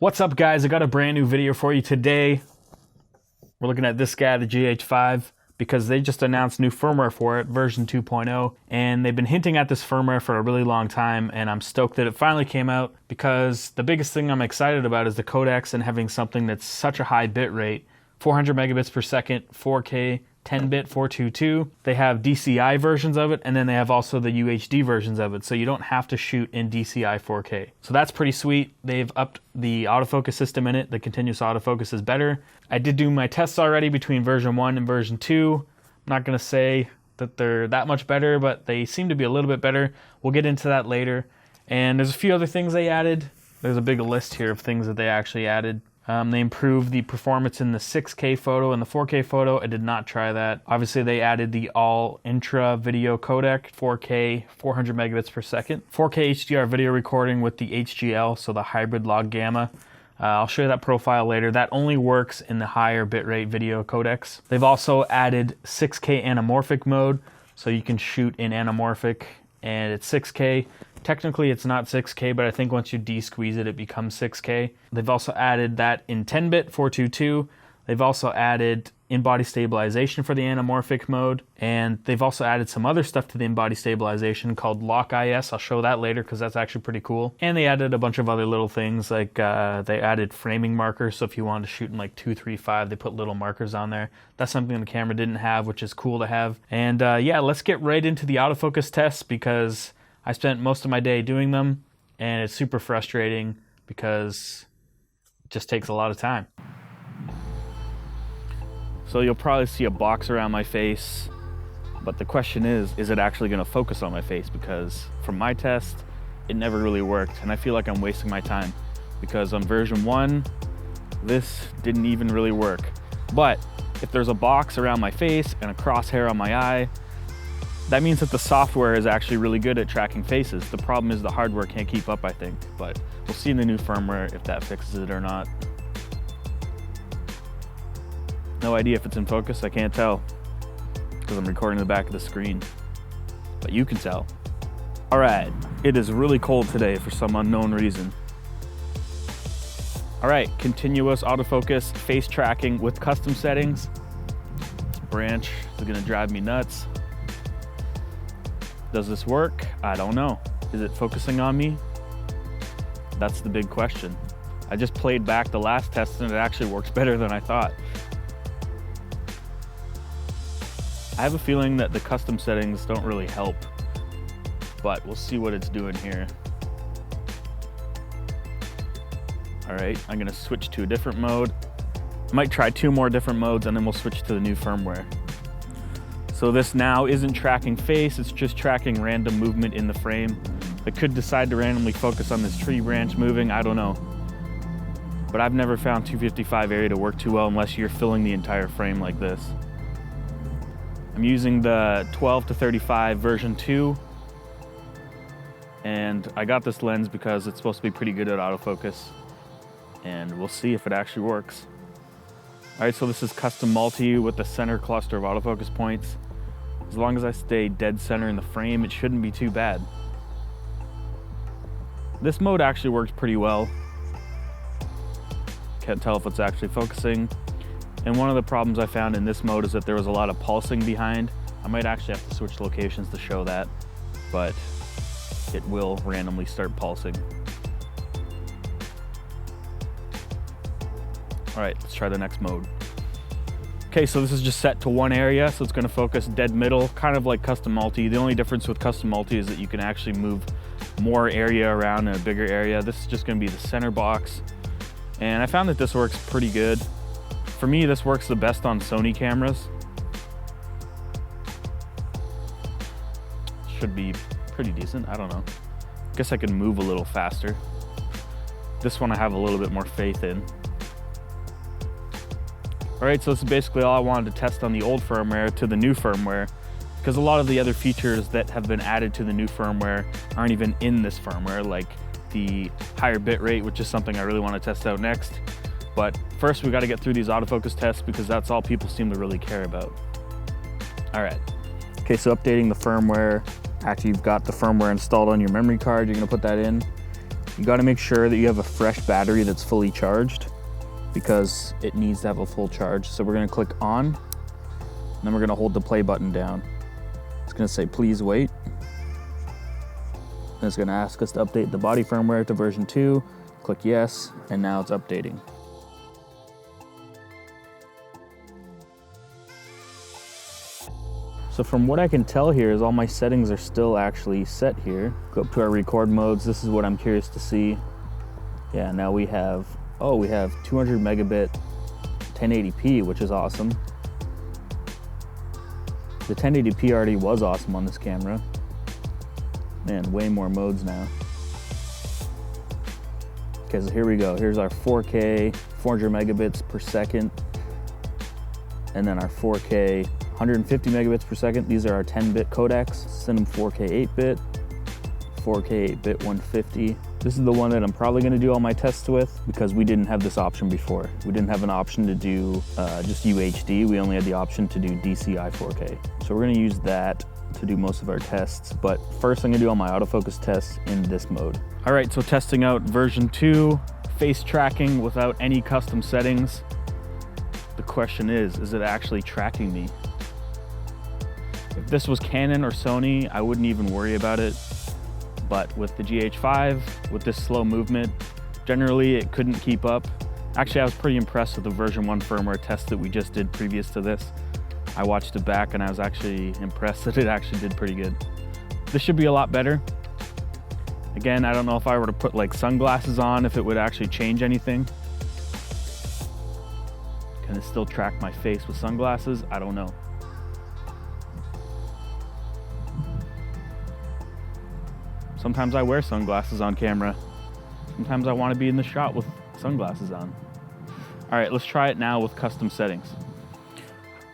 What's up, guys? I got a brand new video for you today. We're looking at this guy, the GH5, because they just announced new firmware for it, version 2.0, and they've been hinting at this firmware for a really long time, and I'm stoked that it finally came out because the biggest thing I'm excited about is the codecs and having something that's such a high bit rate, 400 megabits per second, 4K, 10-bit 422. They have DCI versions of it, and then they have also the UHD versions of it, so you don't have to shoot in DCI 4K. So that's pretty sweet. They've upped the autofocus system in it. The continuous autofocus is better. I did do my tests already between version 1 and version 2. I'm not going to say that they're that much better, but they seem to be a little bit better. We'll get into that later. And there's a few other things they added. There's a big list here of things that they actually added. They improved the performance in the 6K photo and the 4K photo. I did not try that. Obviously, they added the all intra video codec, 4K, 400 megabits per second. 4K HDR video recording with the HGL, so the hybrid log gamma. I'll show you that profile later. That only works in the higher bitrate video codecs. They've also added 6K anamorphic mode, so you can shoot in anamorphic, and it's 6K. Technically, it's not 6K, but I think once you de-squeeze it, it becomes 6K. They've also added that in 10-bit 422. They've also added in-body stabilization for the anamorphic mode, and they've also added some other stuff to the in-body stabilization called Lock IS. I'll show that later because that's actually pretty cool. And they added a bunch of other little things, like they added framing markers, so if you wanted to shoot in like 235, they put little markers on there. That's something the camera didn't have, which is cool to have. And yeah, let's get right into the autofocus tests because I spent most of my day doing them, and it's super frustrating because it just takes a lot of time. So you'll probably see a box around my face, but the question is it actually going to focus on my face? Because from my test, it never really worked, and I feel like I'm wasting my time because on version 1, this didn't even really work. But if there's a box around my face and a crosshair on my eye, that means that the software is actually really good at tracking faces. The problem is the hardware can't keep up, I think, but we'll see in the new firmware if that fixes it or not. No idea if it's in focus, I can't tell because I'm recording the back of the screen, but you can tell. All right, it is really cold today for some unknown reason. All right, continuous autofocus, face tracking with custom settings. This branch is gonna drive me nuts. Does this work? I don't know. Is it focusing on me? That's the big question. I just played back the last test and it actually works better than I thought. I have a feeling that the custom settings don't really help, but we'll see what it's doing here. All right, I'm gonna switch to a different mode. I might try 2 more different modes and then we'll switch to the new firmware. So this now isn't tracking face, it's just tracking random movement in the frame. It could decide to randomly focus on this tree branch moving, I don't know. But I've never found 255 area to work too well unless you're filling the entire frame like this. I'm using the 12 to 35 version 2. And I got this lens because it's supposed to be pretty good at autofocus. And we'll see if it actually works. All right, so this is custom multi with the center cluster of autofocus points. As long as I stay dead center in the frame, it shouldn't be too bad. This mode actually works pretty well. Can't tell if it's actually focusing. And one of the problems I found in this mode is that there was a lot of pulsing behind. I might actually have to switch locations to show that, but it will randomly start pulsing. All right, let's try the next mode. Okay, so this is just set to one area, so it's gonna focus dead middle, kind of like custom multi. The only difference with custom multi is that you can actually move more area around in a bigger area. This is just gonna be the center box. And I found that this works pretty good. For me, this works the best on Sony cameras. Should be pretty decent, I don't know. Guess I can move a little faster. This one I have a little bit more faith in. All right, so this is basically all I wanted to test on the old firmware to the new firmware, because a lot of the other features that have been added to the new firmware aren't even in this firmware, like the higher bit rate, which is something I really want to test out next. But first we got to get through these autofocus tests because that's all people seem to really care about. All right. Okay, so updating the firmware. After you've got the firmware installed on your memory card, you're gonna put that in. You got to make sure that you have a fresh battery that's fully charged, because it needs to have a full charge. So we're going to click on, and then we're going to hold the play button down. It's going to say please wait. And it's going to ask us to update the body firmware to version 2. Click yes, and now it's updating. So from what I can tell here is all my settings are still actually set here. Go up to our record modes. This is what I'm curious to see. Yeah, now we have 200 megabit 1080p, which is awesome. The 1080p already was awesome on this camera. Man, way more modes now. Okay, so here we go. Here's our 4K, 400 megabits per second. And then our 4K, 150 megabits per second. These are our 10-bit codecs. Send them 4K 8-bit, 4K 8-bit 150. This is the one that I'm probably gonna do all my tests with, because we didn't have this option before. We didn't have an option to do just UHD. We only had the option to do DCI 4K. So we're gonna use that to do most of our tests. But first I'm gonna do all my autofocus tests in this mode. All right, so testing out version 2, face tracking without any custom settings. The question is it actually tracking me? If this was Canon or Sony, I wouldn't even worry about it. But with the GH5, with this slow movement, generally it couldn't keep up. Actually, I was pretty impressed with the version 1 firmware test that we just did previous to this. I watched it back and I was actually impressed that it actually did pretty good. This should be a lot better. Again, I don't know if I were to put like sunglasses on, if it would actually change anything. Can it still track my face with sunglasses? I don't know. Sometimes I wear sunglasses on camera. Sometimes I want to be in the shot with sunglasses on. All right, let's try it now with custom settings.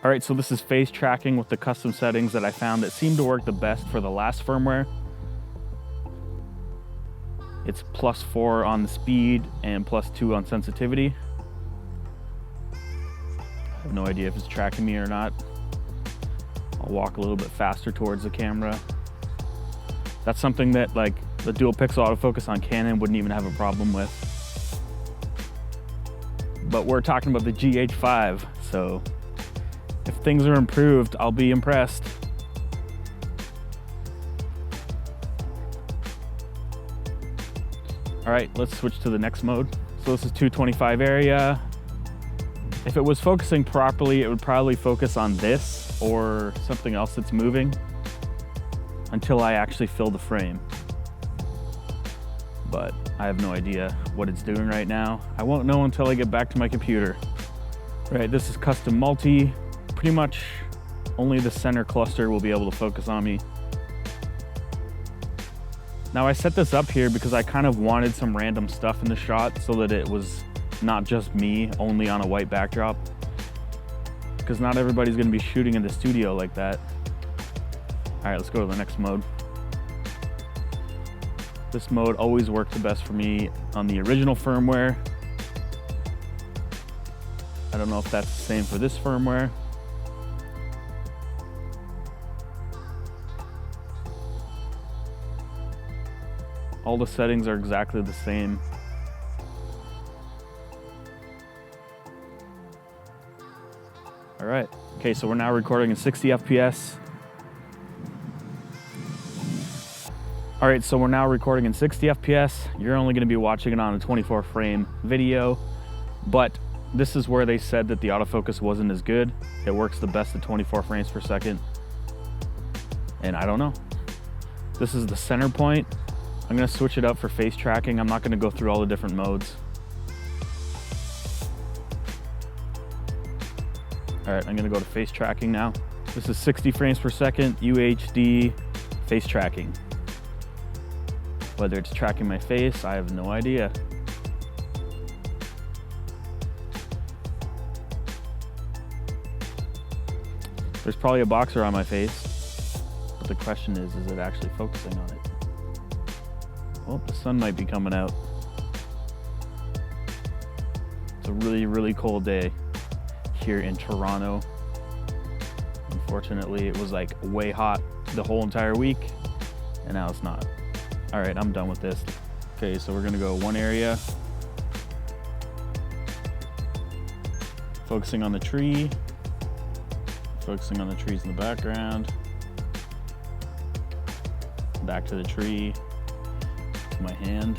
All right, so this is face tracking with the custom settings that I found that seem to work the best for the last firmware. It's +4 on the speed and +2 on sensitivity. I have no idea if it's tracking me or not. I'll walk a little bit faster towards the camera. That's something that like the dual pixel autofocus on Canon wouldn't even have a problem with. But we're talking about the GH5, so if things are improved, I'll be impressed. All right, let's switch to the next mode. So this is 225 area. If it was focusing properly, it would probably focus on this or something else that's moving until I actually fill the frame. But I have no idea what it's doing right now. I won't know until I get back to my computer. Right, this is custom multi. Pretty much only the center cluster will be able to focus on me. Now I set this up here because I kind of wanted some random stuff in the shot so that it was not just me only on a white backdrop. Because not everybody's gonna be shooting in the studio like that. All right, let's go to the next mode. This mode always worked the best for me on the original firmware. I don't know if that's the same for this firmware. All the settings are exactly the same. All right, okay, so we're now recording in 60 FPS. All right, so we're now recording in 60 FPS. You're only gonna be watching it on a 24 frame video, but this is where they said that the autofocus wasn't as good. It works the best at 24 frames per second. And I don't know. This is the center point. I'm gonna switch it up for face tracking. I'm not gonna go through all the different modes. All right, I'm gonna go to face tracking now. This is 60 frames per second, UHD, face tracking. Whether it's tracking my face, I have no idea. There's probably a boxer on my face, but the question is it actually focusing on it? Well, the sun might be coming out. It's a really, really cold day here in Toronto. Unfortunately, it was like way hot the whole entire week, and now it's not. All right, I'm done with this. Okay, so we're gonna go one area, focusing on the tree, focusing on the trees in the background, back to the tree, to my hand,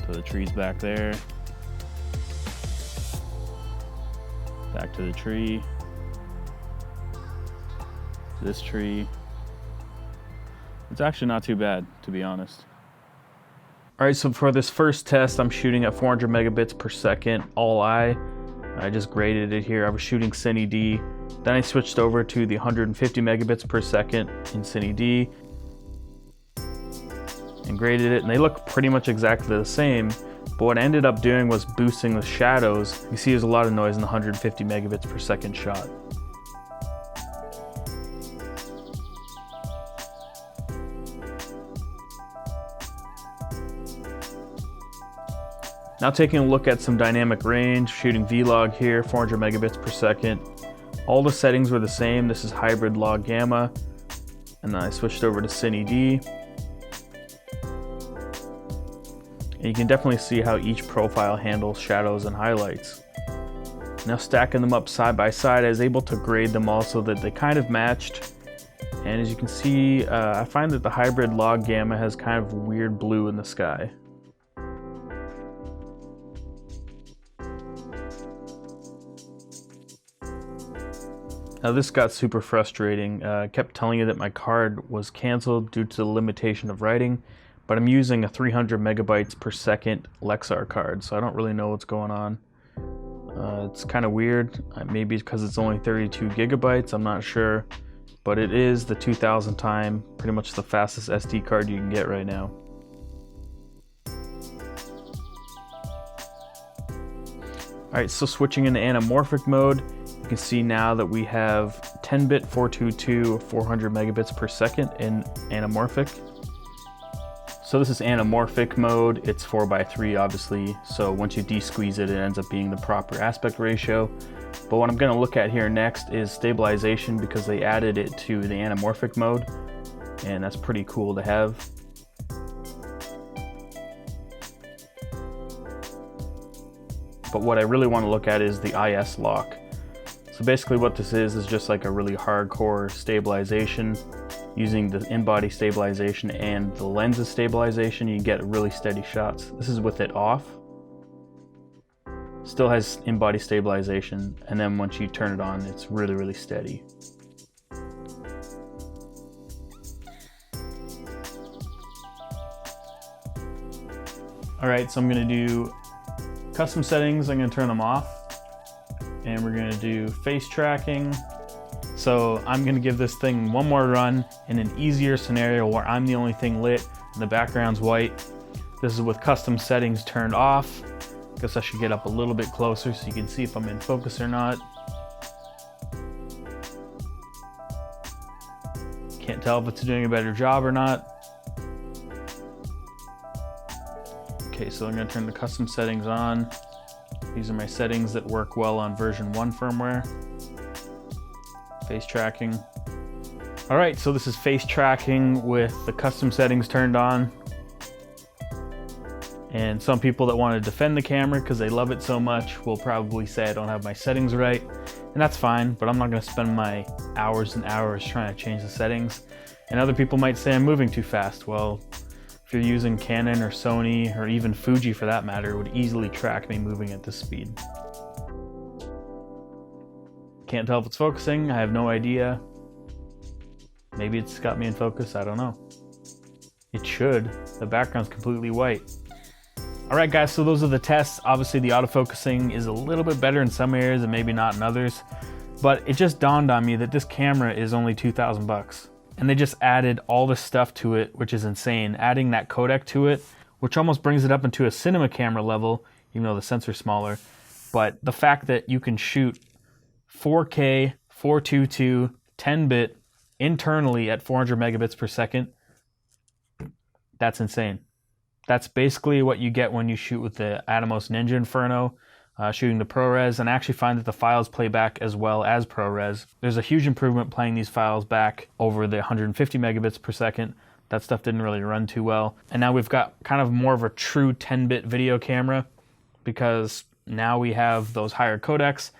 to the trees back there, back to the tree, to this tree. It's actually not too bad, to be honest. All right, so for this first test, I'm shooting at 400 megabits per second, all I just graded it here. I was shooting Cine D. Then I switched over to the 150 megabits per second in Cine D and graded it, and they look pretty much exactly the same. But what I ended up doing was boosting the shadows. You see there's a lot of noise in the 150 megabits per second shot. Now taking a look at some dynamic range, shooting vlog here, 400 megabits per second. All the settings were the same. This is hybrid log gamma. And then I switched over to Cine D. And you can definitely see how each profile handles shadows and highlights. Now stacking them up side by side, I was able to grade them all so that they kind of matched. And as you can see, I find that the hybrid log gamma has kind of weird blue in the sky. Now this got super frustrating. I kept telling you that my card was canceled due to the limitation of writing, but I'm using a 300 megabytes per second Lexar card, so I don't really know what's going on. It's kind of weird. Maybe because it's only 32 gigabytes, I'm not sure, but it is the 2000 time, pretty much the fastest SD card you can get right now. Alright, so switching into anamorphic mode, you can see now that we have 10-bit 422 400 megabits per second in anamorphic. So this is anamorphic mode. It's 4:3 obviously, so once you de-squeeze it, it ends up being the proper aspect ratio. But what I'm going to look at here next is stabilization, because they added it to the anamorphic mode, and that's pretty cool to have. But what I really want to look at is the IS lock. So basically what this is just like a really hardcore stabilization. Using the in-body stabilization and the lens stabilization, you get really steady shots. This is with it off. Still has in-body stabilization, and then once you turn it on, it's really, really steady. All right, so I'm gonna do custom settings. I'm gonna turn them off, and we're gonna do face tracking. So I'm gonna give this thing one more run in an easier scenario where I'm the only thing lit and the background's white. This is with custom settings turned off. Guess I should get up a little bit closer so you can see if I'm in focus or not. Can't tell if it's doing a better job or not. Okay, so I'm gonna turn the custom settings on. These are my settings that work well on version 1 firmware. Face tracking. All right, so this is face tracking with the custom settings turned on. And some people that want to defend the camera because they love it so much will probably say I don't have my settings right, and that's fine, but I'm not going to spend my hours and hours trying to change the settings. And other people might say I'm moving too fast. Well, if you're using Canon or Sony or even Fuji for that matter, it would easily track me moving at this speed. Can't tell if it's focusing, I have no idea. Maybe it's got me in focus, I don't know. It should. The background's completely white. Alright guys, so those are the tests. Obviously the autofocusing is a little bit better in some areas and maybe not in others. But it just dawned on me that this camera is only 2,000 bucks. And they just added all this stuff to it, which is insane. Adding that codec to it, which almost brings it up into a cinema camera level, even though the sensor's smaller. But the fact that you can shoot 4K, 422, 10-bit internally at 400 megabits per second, that's insane. That's basically what you get when you shoot with the Atomos Ninja Inferno, shooting the ProRes, and I actually find that the files play back as well as ProRes. There's a huge improvement playing these files back over the 150 megabits per second. That stuff didn't really run too well. And now we've got kind of more of a true 10-bit video camera, because now we have those higher codecs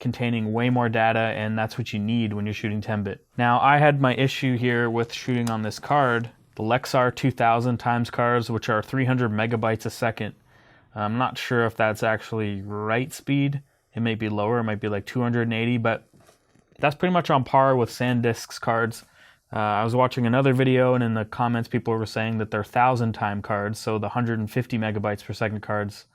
containing way more data, and that's what you need when you're shooting 10-bit. Now, I had my issue here with shooting on this card, the Lexar 2000 times cards, which are 300 megabytes a second. I'm not sure if that's actually right speed. It may be lower, it might be like 280, but that's pretty much on par with SanDisk's cards. I was watching another video, and in the comments people were saying that they're 1000 time cards, so the 150 megabytes per second cards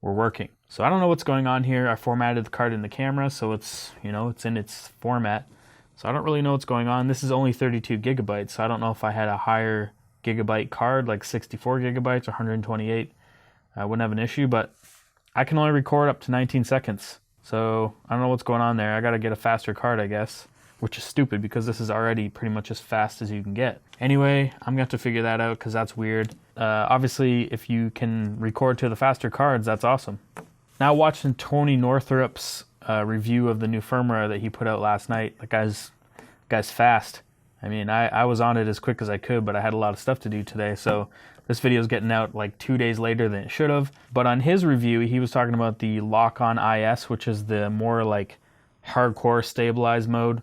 were working. So I don't know what's going on here. I formatted the card in the camera, so it's, it's in its format. So I don't really know what's going on. This is only 32 gigabytes, so I don't know if I had a higher gigabyte card, like 64 gigabytes or 128. I wouldn't have an issue, but I can only record up to 19 seconds. So I don't know what's going on there. I gotta get a faster card, I guess, which is stupid because this is already pretty much as fast as you can get. Anyway, I'm gonna have to figure that out because that's weird. Obviously, if you can record to the faster cards, that's awesome. Now watching Tony Northrup's review of the new firmware that he put out last night. The guy's fast. I mean, I was on it as quick as I could, but I had a lot of stuff to do today, so this video is getting out like 2 days later than it should have. But on his review, he was talking about the lock-on IS, which is the more like hardcore stabilized mode.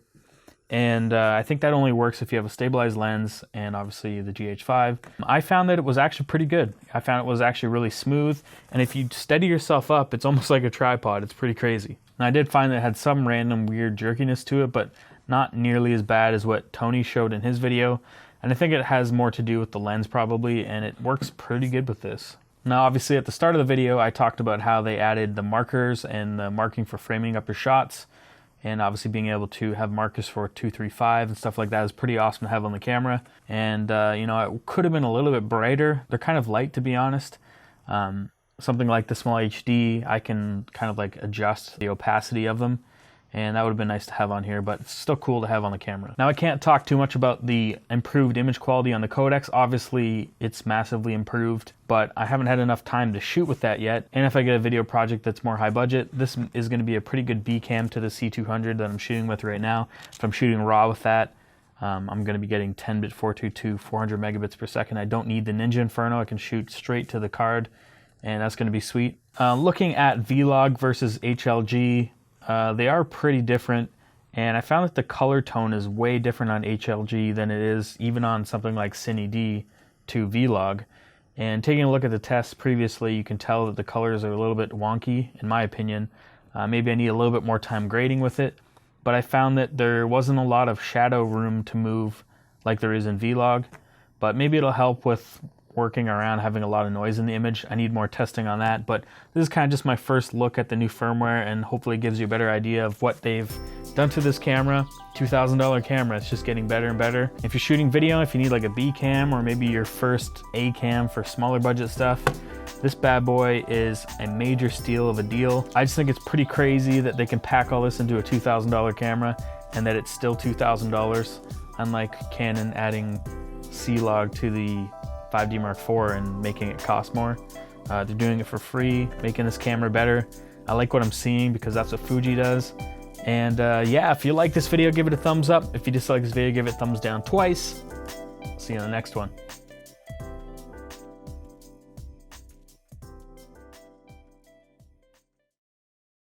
And I think that only works if you have a stabilized lens and obviously the GH5. I found that it was actually pretty good. I found it was actually really smooth. And if you steady yourself up, it's almost like a tripod. It's pretty crazy. And I did find that it had some random weird jerkiness to it, but not nearly as bad as what Tony showed in his video. And I think it has more to do with the lens probably, and it works pretty good with this. Now obviously at the start of the video I talked about how they added the markers and the marking for framing up your shots, and obviously being able to have markers for 235 and stuff like that is pretty awesome to have on the camera. And it could have been a little bit brighter. They're kind of light, to be honest. Something like the small HD, I can kind of like adjust the opacity of them, and that would have been nice to have on here, but it's still cool to have on the camera. Now I can't talk too much about the improved image quality on the codecs. Obviously it's massively improved, but I haven't had enough time to shoot with that yet. And if I get a video project that's more high budget, this is going to be a pretty good B cam to the C200 that I'm shooting with right now. If I'm shooting raw with that, I'm going to be getting 10-bit 422, 400 megabits per second. I don't need the Ninja Inferno. I can shoot straight to the card, and that's going to be sweet. Looking at Vlog versus HLG, they are pretty different, and I found that the color tone is way different on HLG than it is even on something like Cine D to Vlog. And taking a look at the tests previously, you can tell that the colors are a little bit wonky, in my opinion. Maybe I need a little bit more time grading with it, but I found that there wasn't a lot of shadow room to move like there is in Vlog, but maybe it'll help with working around having a lot of noise in the image. I need more testing on that, but this is kind of just my first look at the new firmware, and hopefully it gives you a better idea of what they've done to this camera. $2,000 camera, it's just getting better and better. If you're shooting video, if you need like a B cam or maybe your first A cam for smaller budget stuff, this bad boy is a major steal of a deal. I just think it's pretty crazy that they can pack all this into a $2,000 camera and that it's still $2,000, unlike Canon adding C-Log to the 5D Mark IV and making it cost more. They're doing it for free, making this camera better. I like what I'm seeing because that's what Fuji does. And yeah, if you like this video, give it a thumbs up. If you dislike this video, give it a thumbs down twice. See you in the next one.